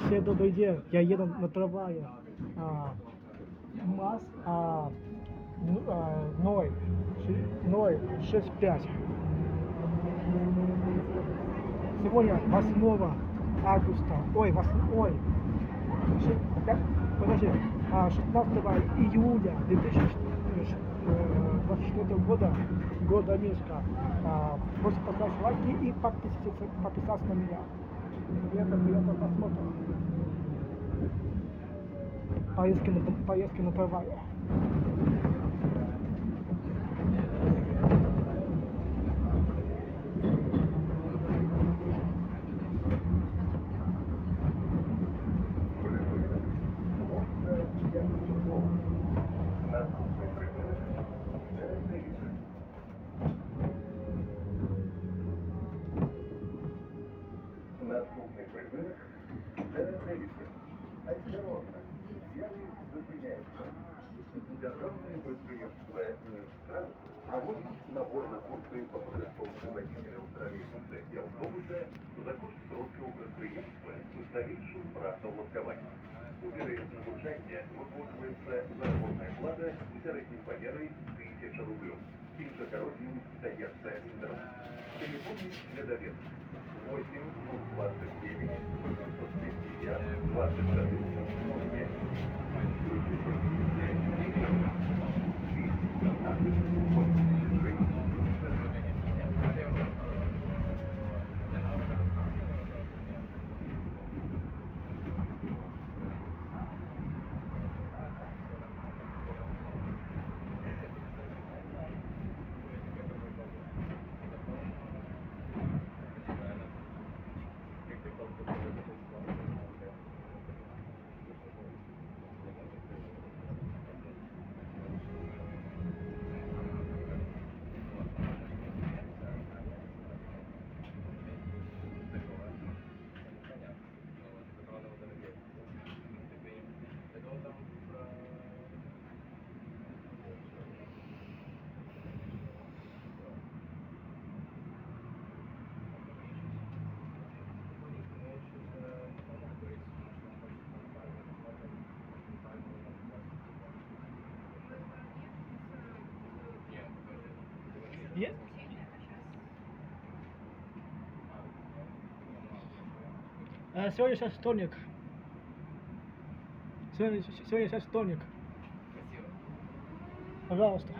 Все добрый день. Я еду на трамвае. МАЗ 065. Сегодня 8 августа. Подожди. 16 июля 2024 года, города Минска. Можете поставить лайки и подписаться на меня. Приятного просмотра. Поездки на трамвае. Наступний припинок Дерев'янська. Осторожно, з'явись зупиняється. Державне підприємство «Мінстранс» проводить набор на курси по подготовке водителя троллейбуса и автобуса за курс срочного предприятия с новейшим правом ловкования. У вероятного навчання виконується заробітна плата середньої фанери 1000 рублів. Іншокоротнім дається інтернет. Телефонный для доведки 8 29 850 21 Сегодня сейчас вторник. Сегодня сейчас вторник. Пожалуйста.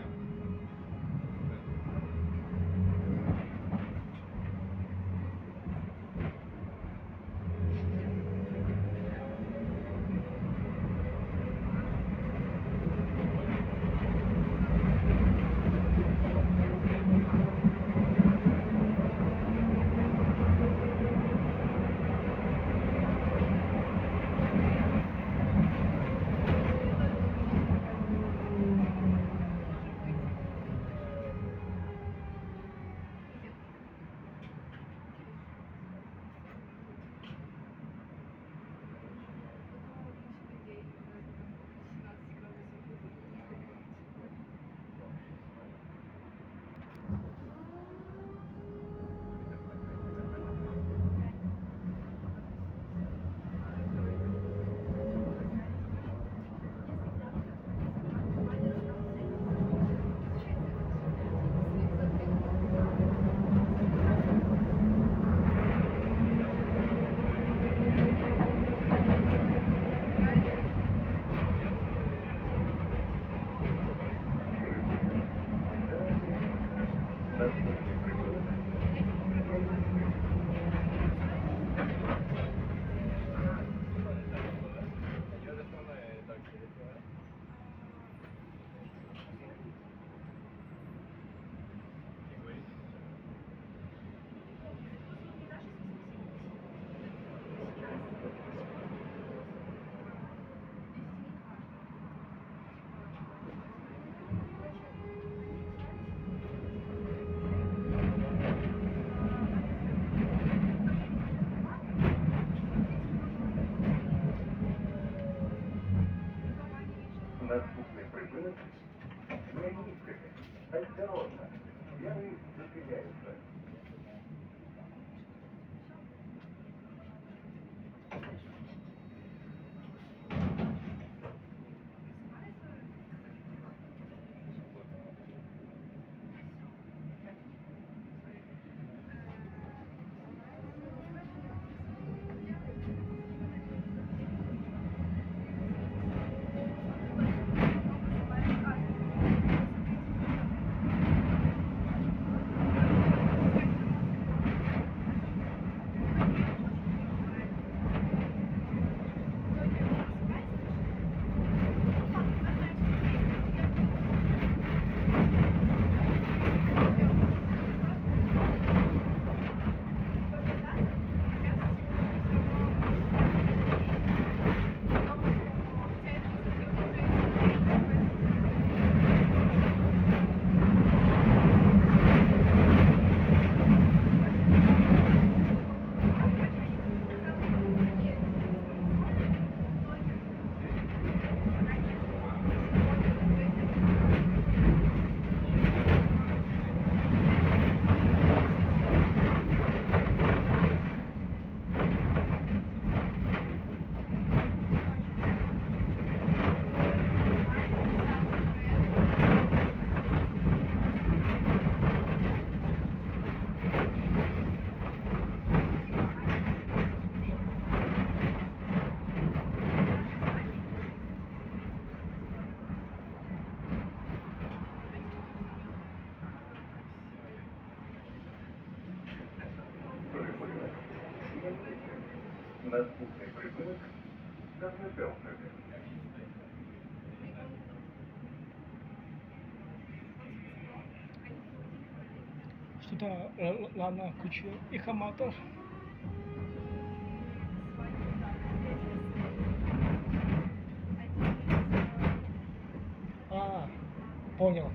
припинок не низкими. Осторожно. Первый зацепляется. Наступний припинок Каснепелкові. Что-то ладно, включил эхоматор. А, понял.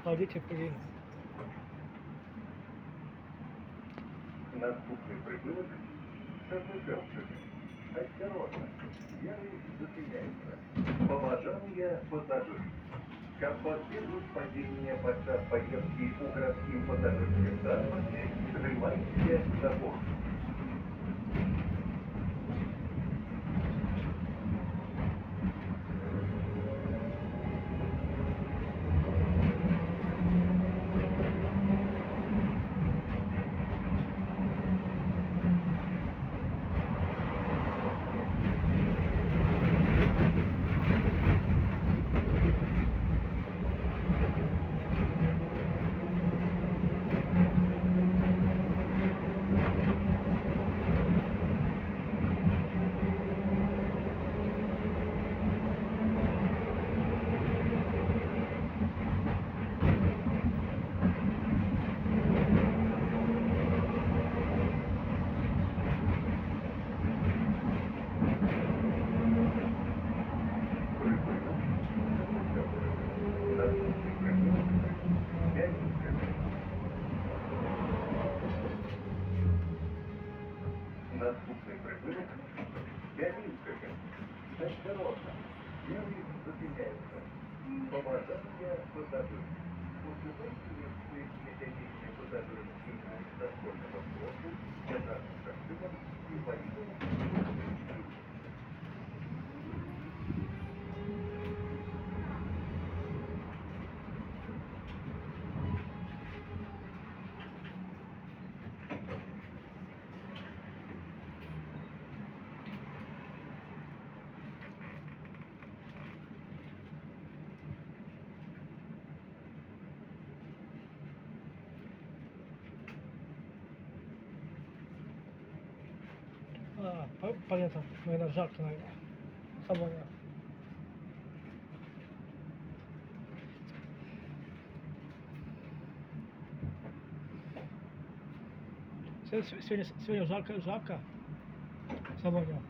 Кладите блин. Наступний припинок Каснепелкові. Осторожно. Первый зацепляется. Побажание пассажиров. Как последует падение подчас поездки у городским пассажирским транспорте, желайте за борт. Наступний припинок Пятницкая. Осторожно. Первый зацепляется. Побажание пассажиров. Уступайте местные методичные пассажирские дошкольного флота, державным костюмом и водителям. А, понятно, наверное, жарко, наверное. Самое. Сегодня жарко, жарко. Самое.